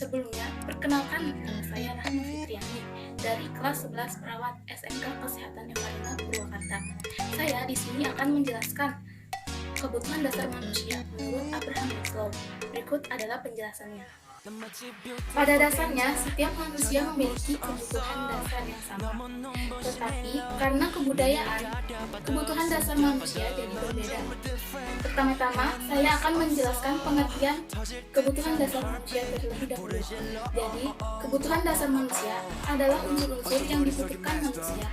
Sebelumnya, perkenalkan nama saya Rahma Fitriani dari kelas 11 Perawat SMK Kesehatan Evalina Purwakarta. Saya di sini akan menjelaskan kebutuhan dasar manusia menurut Abraham Maslow. Berikut adalah penjelasannya. Pada dasarnya, setiap manusia memiliki kebutuhan dasar yang sama. Tetapi, karena kebudayaan, kebutuhan dasar manusia jadi berbeda. Pertama-tama, saya akan menjelaskan pengertian kebutuhan dasar manusia terlebih dahulu. Jadi, kebutuhan dasar manusia adalah unsur-unsur yang dibutuhkan manusia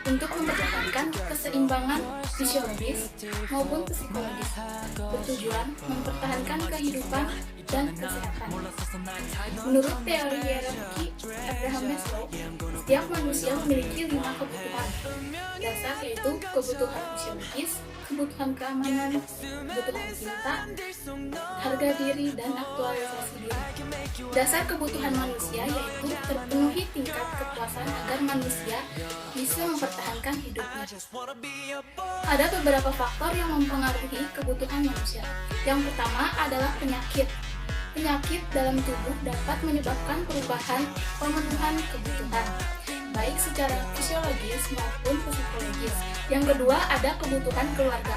untuk mempertahankan keseimbangan fisiologis maupun psikologis, bertujuan mempertahankan kehidupan dan kesehatan. Menurut teori hierarki Abraham Maslow, setiap manusia memiliki 5 kebutuhan dasar, yaitu kebutuhan fisiologis, kebutuhan keamanan, kebutuhan cinta, harga diri, dan aktualisasi diri. Dasar kebutuhan manusia yaitu terpenuhi tingkat kepuasan agar manusia bisa mempertahankan hidupnya. Ada beberapa faktor yang mempengaruhi kebutuhan manusia. Yang pertama adalah penyakit. Penyakit dalam tubuh dapat menyebabkan perubahan pemenuhan kebutuhan, baik secara fisiologis maupun psikologis. Yang kedua, ada kebutuhan keluarga.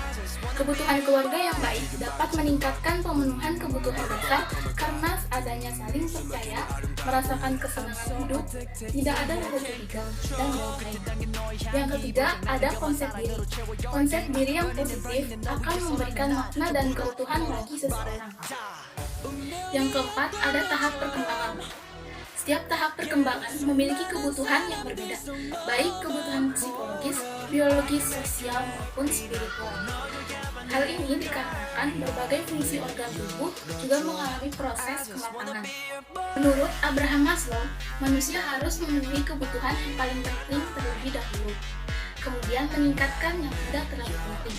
Kebutuhan keluarga yang baik dapat meningkatkan pemenuhan kebutuhan dasar karena adanya saling percaya, merasakan kesenangan hidup, tidak ada rasa curiga, dan lain-lain. Yang ketiga, ada konsep diri. Konsep diri yang positif akan memberikan makna dan keutuhan bagi seseorang. Yang keempat, ada tahap perkembangan. Setiap tahap perkembangan memiliki kebutuhan yang berbeda, baik kebutuhan psikologis, biologis, sosial, maupun spiritual. Hal ini dikarenakan berbagai fungsi organ tubuh juga mengalami proses kematangan. Menurut Abraham Maslow, manusia harus memenuhi kebutuhan yang paling penting terlebih dahulu, kemudian meningkatkan yang tidak terlalu penting.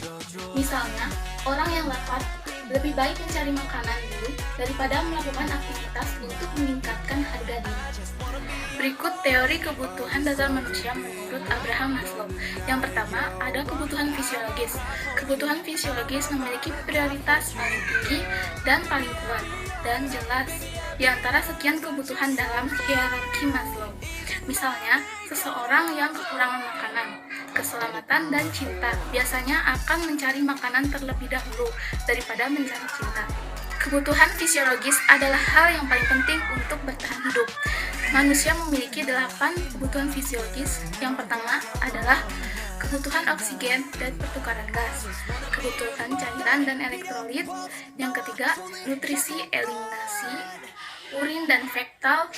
Misalnya, orang yang lapar lebih baik mencari makanan dulu daripada melakukan aktivitas untuk meningkatkan harga diri. Berikut teori kebutuhan dasar manusia menurut Abraham Maslow. Yang pertama, ada kebutuhan fisiologis. Kebutuhan fisiologis memiliki prioritas paling tinggi dan paling kuat dan jelas di antara sekian kebutuhan dalam hierarki Maslow. Misalnya, seseorang yang kekurangan makanan, keselamatan, dan cinta biasanya akan mencari makanan terlebih dahulu daripada mencari cinta. Kebutuhan fisiologis adalah hal yang paling penting untuk bertahan hidup. Manusia memiliki 8 kebutuhan fisiologis. Yang pertama adalah kebutuhan oksigen dan pertukaran gas, kebutuhan cairan dan elektrolit. Yang ketiga, nutrisi, eliminasi, urin dan fekal,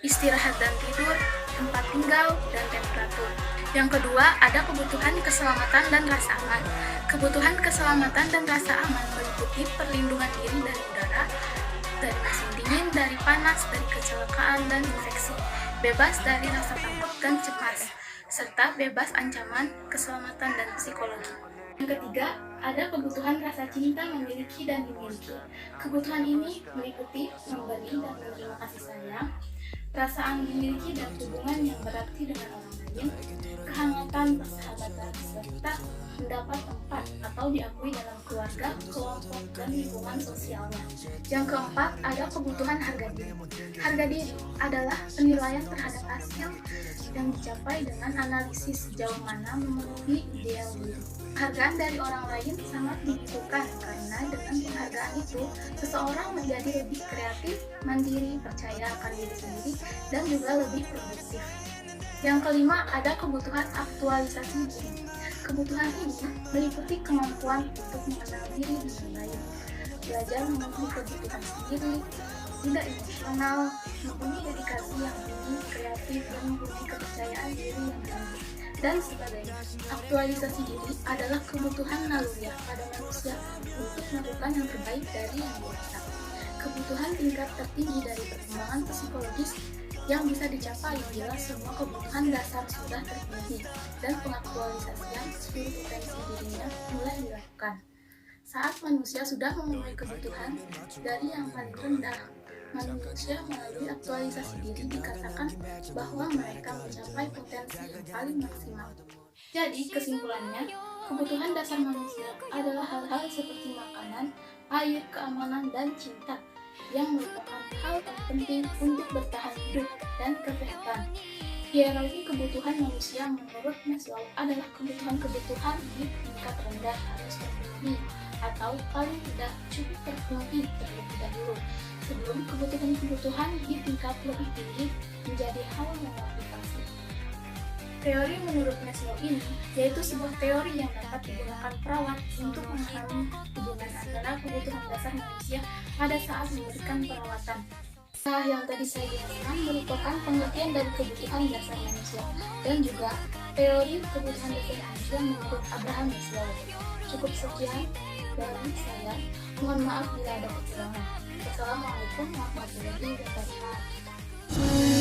istirahat dan tidur, tempat tinggal, dan temperatur. Yang kedua, ada kebutuhan keselamatan dan rasa aman. Kebutuhan keselamatan dan rasa aman meliputi perlindungan diri dari udara, dari musim dingin, dari panas, dari kecelakaan dan infeksi, bebas dari rasa takut dan cemas, serta bebas ancaman keselamatan dan psikologi. Yang ketiga, ada kebutuhan rasa cinta memiliki dan dimiliki. Kebutuhan ini meliputi memberi dan menerima kasih sayang, perasaan memiliki dan hubungan yang berarti dengan orang lain, kehangatan, persahabatan, serta mendapat tempat atau diakui dalam keluarga, kelompok, dan lingkungan sosialnya. Yang keempat, ada kebutuhan harga diri. Harga diri adalah penilaian terhadap hasil yang dicapai dengan analisis sejauh mana memenuhi ideal diri. Penghargaan dari orang lain sangat dibutuhkan karena dengan penghargaan itu, seseorang menjadi lebih kreatif, mandiri, percaya akan diri sendiri, dan juga lebih produktif. Yang kelima, ada kebutuhan aktualisasi diri. Kebutuhan ini meliputi kemampuan untuk mengenal diri dengan baik, belajar memenuhi kebutuhan sendiri, tidak emosional, mempunyai dedikasi yang tinggi, kreatif, dan mempunyai kepercayaan diri yang tinggi, dan sebagainya. Aktualisasi diri adalah kebutuhan naluriah pada manusia untuk melakukan yang terbaik dari yang biasa. Kebutuhan tingkat tertinggi dari perkembangan psikologis yang bisa dicapai bila semua kebutuhan dasar sudah terpenuhi dan pengaktualisasian seluruh potensi dirinya mulai dilakukan. Saat manusia sudah memenuhi kebutuhan dari yang paling rendah, manusia melalui aktualisasi diri dikatakan bahwa mereka mencapai potensi yang paling maksimal. Jadi, kesimpulannya, kebutuhan dasar manusia adalah hal-hal seperti makanan, air, keamanan, dan cinta yang merupakan hal penting untuk bertahan hidup dan kesehatan. Hierarki kebutuhan manusia menurut Maslow adalah kebutuhan-kebutuhan di tingkat rendah harus terpenuhi atau paling tidak cukup terpenuhi terlebih dahulu sebelum kebutuhan-kebutuhan di tingkat lebih tinggi menjadi hal memotivasi. Teori menurut Maslow ini yaitu sebuah teori yang dapat digunakan perawat untuk memahami hubungan antara kebutuhan dasar manusia pada saat memberikan perawatan. Nah, yang tadi saya jelaskan merupakan pengertian dari kebutuhan dasar manusia dan juga teori kebutuhan dasar manusia menurut Abraham Maslow. Cukup sekian dari saya. Mohon maaf bila ada kekurangan. Wassalamualaikum warahmatullahi wabarakatuh.